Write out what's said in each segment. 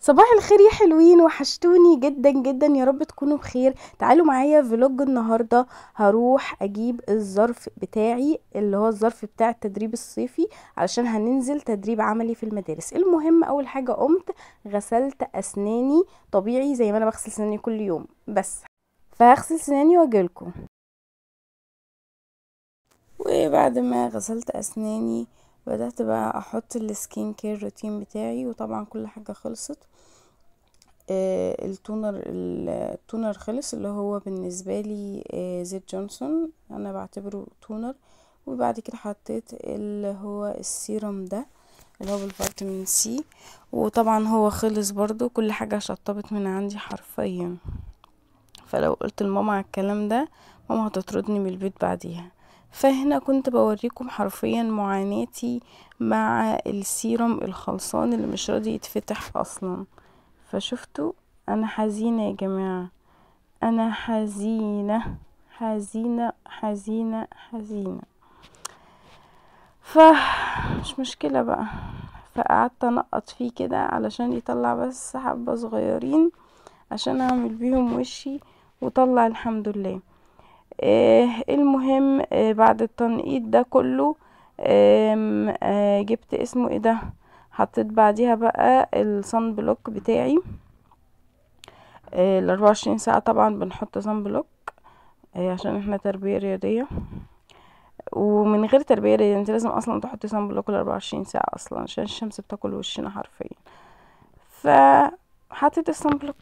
صباح الخير يا حلوين، وحشتوني جدا جدا، يا رب تكونوا بخير. تعالوا معايا فلوج النهارده. هروح اجيب الظرف بتاعي اللي هو الظرف بتاع التدريب الصيفي، علشان هننزل تدريب عملي في المدارس. المهم اول حاجه قمت غسلت اسناني طبيعي زي ما انا بغسل سناني كل يوم، بس فهغسل سناني واجيلكم. وبعد ما غسلت اسناني بدأت بقى احط السكين كير روتين بتاعي، وطبعا كل حاجه خلصت. التونر خلص، اللي هو بالنسبة لي زيت جونسون، انا بعتبره تونر. وبعد كده حطيت اللي هو السيرم ده اللي هو بالفيتامين سي، وطبعا هو خلص برضو. كل حاجة شطبت من عندي حرفيا، فلو قلت لماما على الكلام ده ماما هتطردني من البيت بعديها. فهنا كنت بوريكم حرفيا معاناتي مع السيرم الخلصان اللي مش راضي يتفتح اصلا. فشفتوا، انا حزينة يا جماعة، انا حزينة حزينة حزينة حزينة. مش مشكلة بقى، فقعدت انقط فيه كده علشان يطلع بس حبة صغيرين عشان اعمل بيهم وشي، وطلع الحمد لله. المهم بعد التنقيط ده كله جبت اسمه ايه ده، حطيت بعديها بقى الصن بلوك بتاعي. ال24 ساعة طبعا بنحط صن بلوك عشان احنا تربية رياضية، ومن غير تربية رياضية انت لازم اصلا تحطي صن بلوك ال24 ساعة اصلا، عشان الشمس بتاكل وشنا حرفيا. فحطيت الصن بلوك.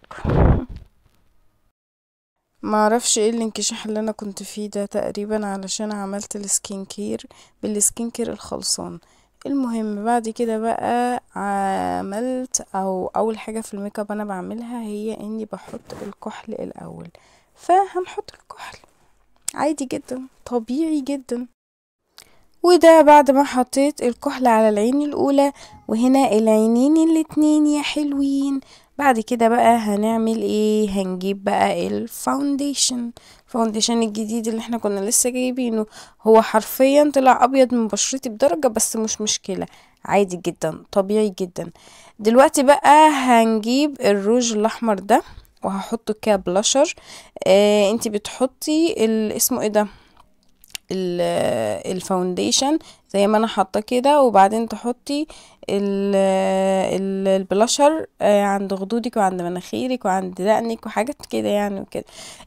ما اعرفش ايه الانكشاح اللي انا كنت فيه ده، تقريبا علشان عملت السكين كير بالسكين كير الخلصان. المهم بعد كده بقى عملت اول حاجة في الميك اب انا بعملها هي اني بحط الكحل الاول. فهنحط الكحل عادي جدا طبيعي جدا. وده بعد ما حطيت الكحل على العين الاولى، وهنا العينين الاتنين يا حلوين. بعد كده بقى هنعمل ايه، هنجيب بقى الفاونديشن الجديد اللي احنا كنا لسه جايبينه. هو حرفيا طلع ابيض من بشرتي بدرجة، بس مش مشكلة، عادي جدا طبيعي جدا. دلوقتي بقى هنجيب الروج الاحمر ده وهحطه كبلاشر. انتي بتحطي اسمه ايه ده، الفاونديشن زي ما انا حاطه كده، وبعدين تحطي البلاشر عند خدودك وعند مناخيرك وعند دقنك وحاجات كده يعني وكده.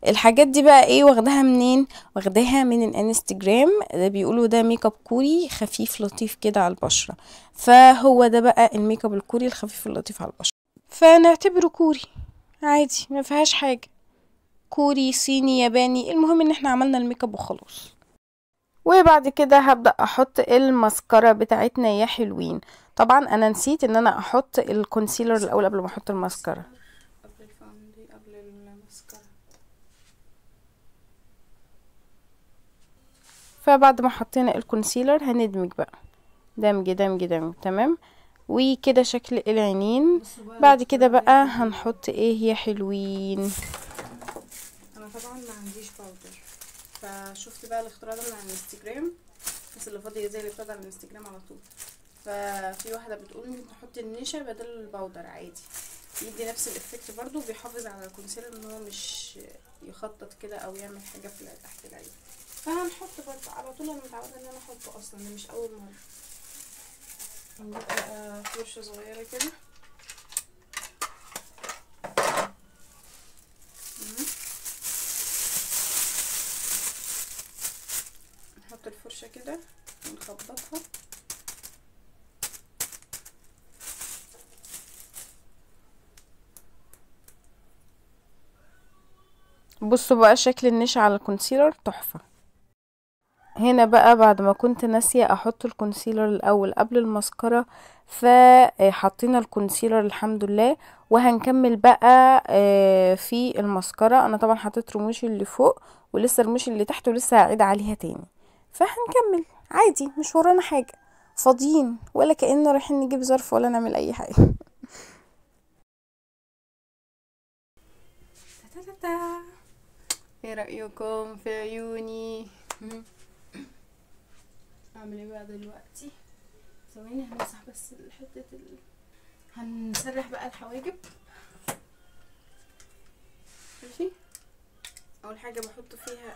الحاجات دي بقى ايه، واخداها منين؟ واخداها من الانستجرام، ده بيقولوا ده ميك اب كوري خفيف لطيف كده على البشره. فهو ده بقى الميك اب الكوري الخفيف اللطيف على البشره، فنعتبره كوري عادي ما فيهاش حاجه. كوري صيني ياباني، المهم ان احنا عملنا الميك اب وخلاص. وبعد كده هبدأ احط الماسكارا بتاعتنا يا حلوين. طبعا انا نسيت ان انا احط الكونسيلر الاول قبل ما احط الماسكارا. قبل الماسكارا. فبعد ما حطينا الكونسيلر هندمج بقى، دمج دمج دمج تمام. وكده شكل العينين. بعد كده بقى هنحط ايه يا حلوين. انا طبعا ما عنديش باودر، فشفت بقى الاختراع ده من على الانستجرام، الناس اللي فاضيه زي اللي بتقعد على الانستجرام على طول. ففي واحده بتقول ممكن تحطي النشا بدل الباودر عادي، يدي نفس الافكت برضو، بيحافظ على الكونسيلر ان هو مش يخطط كده او يعمل حاجه في تحت العين. فهنحط برضو على طول، انا متعوده ان انا احطه اصلا، ده مش اول مره. هنجيب فرشه صغيره كده، نحط الفرشه كده ونخبطها. بصوا بقى شكل النشا على الكونسيلر تحفة. هنا بقى بعد ما كنت ناسية احط الكونسيلر الاول قبل الماسكارا، فحطينا الكونسيلر الحمد لله. وهنكمل بقى في الماسكارا. انا طبعا حطيت رموشي اللي فوق ولسه رموشي اللي تحت، ولسه هعيد عليها تاني. فهنكمل عادي، مش ورانا حاجة، فاضيين ولا كأننا رايحين نجيب ظرف ولا نعمل اي حاجة. ايه رأيكم في عيوني؟ اعمل ايه بقى دلوقتي؟ ثواني همسح بس حتة هنسرح بقى الحواجب. ماشي، اول حاجه بحط فيها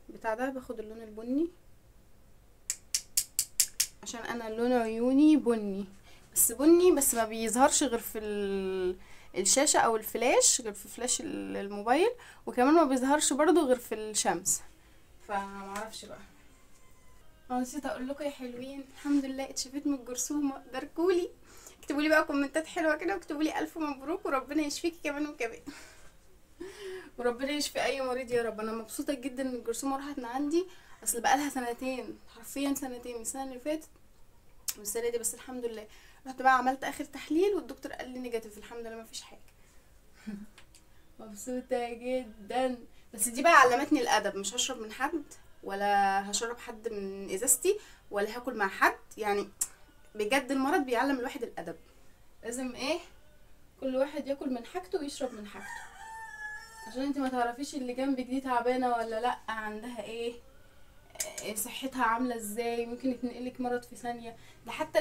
بتاع ده، باخد اللون البني عشان انا لون عيوني بني، بس بني بس ما بيظهرش غير في الشاشه او الفلاش، غير في فلاش الموبايل، وكمان ما بيظهرش برضو غير في الشمس، فمعرفش بقى. نسيت اقول لكم يا حلوين، الحمد لله اتشفيت من الجرثومه، باركولي، اكتبوا لي بقى كومنتات حلوه كده، واكتبوا لي الف مبروك، وربنا يشفيكي كمان وكمان وربنا يشفي اي مريض يا رب. انا مبسوطه جدا ان الجرثومه راحت من عندي، اصل بقالها سنتين، حرفيا سنتين، من السنه اللي فاتت والسنه دي، بس الحمد لله. رحت بقى عملت اخر تحليل والدكتور قال لي نيجاتيف، الحمد لله مفيش حاجه مبسوطه جدا. بس دي بقى علمتني الادب، مش هشرب من حد، ولا هشرب حد من ازازتي، ولا هاكل مع حد، يعني بجد المرض بيعلم الواحد الادب، لازم ايه، كل واحد ياكل من حاجته ويشرب من حاجته، عشان انت ما تعرفيش اللي جنبك دي تعبانه ولا لا، عندها ايه، صحتها عامله ازاي، ممكن يتنقلك مرض في ثانيه. ده حتى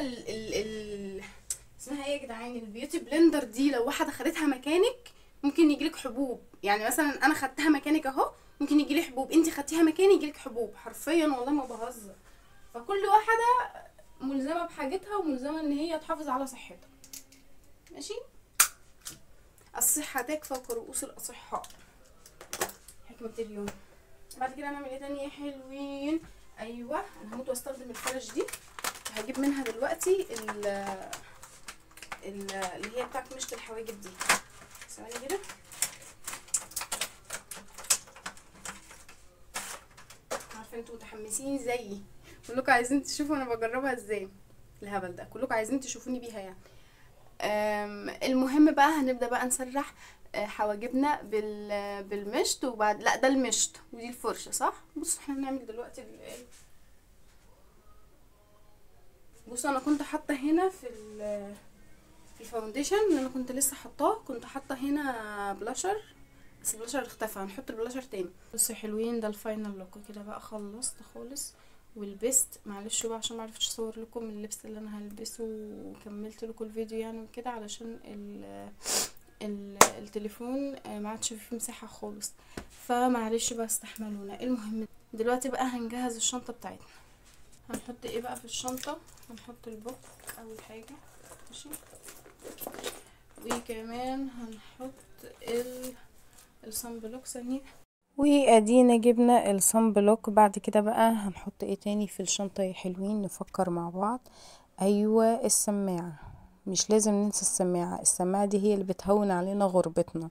اسمها ايه يا جدعان، البيوتي بلندر دي، لو واحده خدتها مكانك ممكن يجيلك حبوب، يعني مثلا انا خدتها مكانك اهو، ممكن يجيلي حبوب، انت خدتيها مكاني يجيلك حبوب، حرفيا والله ما بهزر. فكل واحده ملزمه بحاجتها، وملزمه ان هي تحافظ على صحتها. ماشي، الصحه تكفى كرؤوس الاصحاء، حكمه اليوم. بعد كده هنعمل ايه تاني يا حلوين؟ ايوه، انا هموت واستخدم الفرش دي، هجيب منها دلوقتي اللي هي بتاعت مشط الحواجب دي. ثواني كده، عارفه انتوا متحمسين زيي، كلكم عايزين تشوفوا انا بجربها ازاي، الهبل ده كلكم عايزين تشوفوني بيها يعني. المهم بقى هنبدا بقى نسرح حواجبنا بالمشط، وبعد لا ده المشط ودي الفرشه، صح؟ بصوا احنا هنعمل دلوقتي بصوا انا كنت حاطه هنا في الفاونديشن اللي انا كنت لسه حطاه، كنت حاطه هنا بلاشر، بس البلاشر اختفى، هنحط البلاشر تاني. بصوا يا حلوين، ده الفاينل لوك كده بقى، خلصت خالص ولبست، معلش بقى عشان معرفتش اصور لكم اللبس اللي انا هلبسه، وكملت لكم الفيديو يعني وكده، علشان التليفون ما عادش فيه مساحه خالص، فمعلش بقى استحملونا. المهم دلوقتي بقى هنجهز الشنطه بتاعتنا. هنحط ايه بقى في الشنطه؟ هنحط البوك اول حاجه، ماشي، وكمان هنحط الصن بلوك ثانيه، وادينا جبنا الصن بلوك. بعد كده بقى هنحط ايه تاني في الشنطه يا حلوين؟ نفكر مع بعض. ايوه، السماعه، مش لازم ننسى السماعه، السماعه دي هي اللي بتهون علينا غربتنا،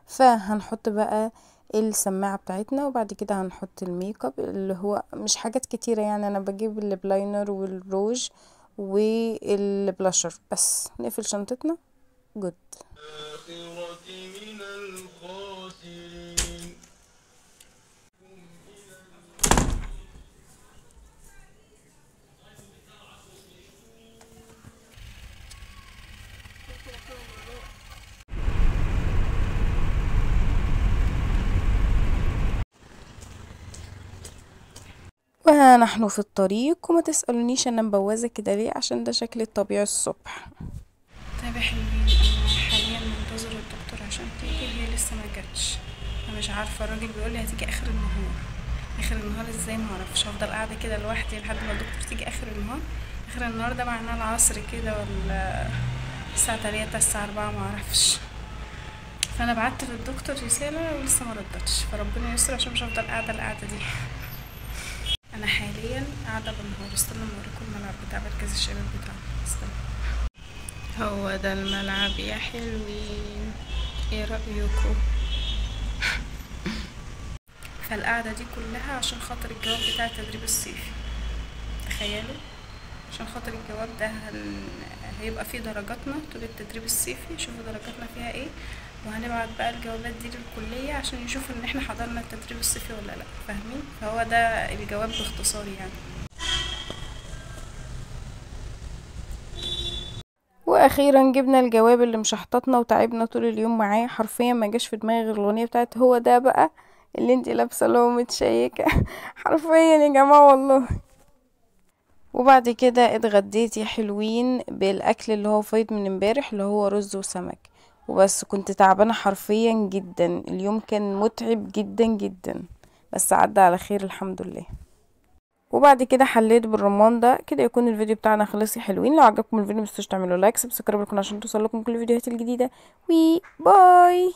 فهنحط بقى السماعه بتاعتنا. وبعد كده هنحط الميك اب، اللي هو مش حاجات كتيره يعني، انا بجيب البلاينر والروج والبلاشر بس. نقفل شنطتنا. جود. من الخاسرين. ونحن في الطريق، وما تسألونيش انا مبوزة كده ليه، عشان ده شكل الطبيعي الصبح. طيب يا حلوين، انا حاليا منتظر الدكتور عشان تيجي، هي لسه ما جاتش، انا مش عارفه، الراجل بيقول لي هتيجي اخر النهار. اخر النهار ازاي؟ ما اعرفش، هفضل قاعده كده لوحدي لحد ما الدكتور تيجي اخر النهار. اخر النهار ده معناه العصر كده، ولا الساعه 3 الساعه 4، ما اعرفش. فانا بعت للدكتور رساله ولسه ما ردتش، فربنا يستر عشان مش هفضل قاعده القعده دي. انا حاليا قاعده بالنهار، استنى اوريكم الملعب بتاع مركز الشباب بتاعنا، استنى. هو ده الملعب يا حلوين، ايه رايكم؟ فالقعده دي كلها عشان خاطر الجواب بتاع التدريب الصيفي، تخيلوا، عشان خاطر الجواب ده هيبقى فيه درجاتنا طول التدريب الصيفي، شوفوا درجاتنا فيها ايه، وهنبعت بقى الجوابات دي للكلية عشان يشوفوا ان احنا حضرنا التدريب الصيفي ولا لا، فاهمين؟ فهو ده الجواب باختصار يعني. واخيرا جبنا الجواب اللي مشحططنا وتعبنا طول اليوم معاه، حرفيا ما جاش في دماغي غير الاغنيه بتاعت هو ده بقى اللي انتي لابسه له متشيكه حرفيا يا جماعه والله. وبعد كده اتغديت يا حلوين بالاكل اللي هو فايض من امبارح، اللي هو رز وسمك وبس. كنت تعبانة حرفيا جدا، اليوم كان متعب جدا جدا، بس عدى على خير الحمد لله. وبعد كده حليت بالرمان ده. كده يكون الفيديو بتاعنا خلص يا حلوين. لو عجبكم الفيديو متنسوش تعملوا لايك سبسكرايب لكم عشان توصلكم كل الفيديوهات الجديدة. وي باي.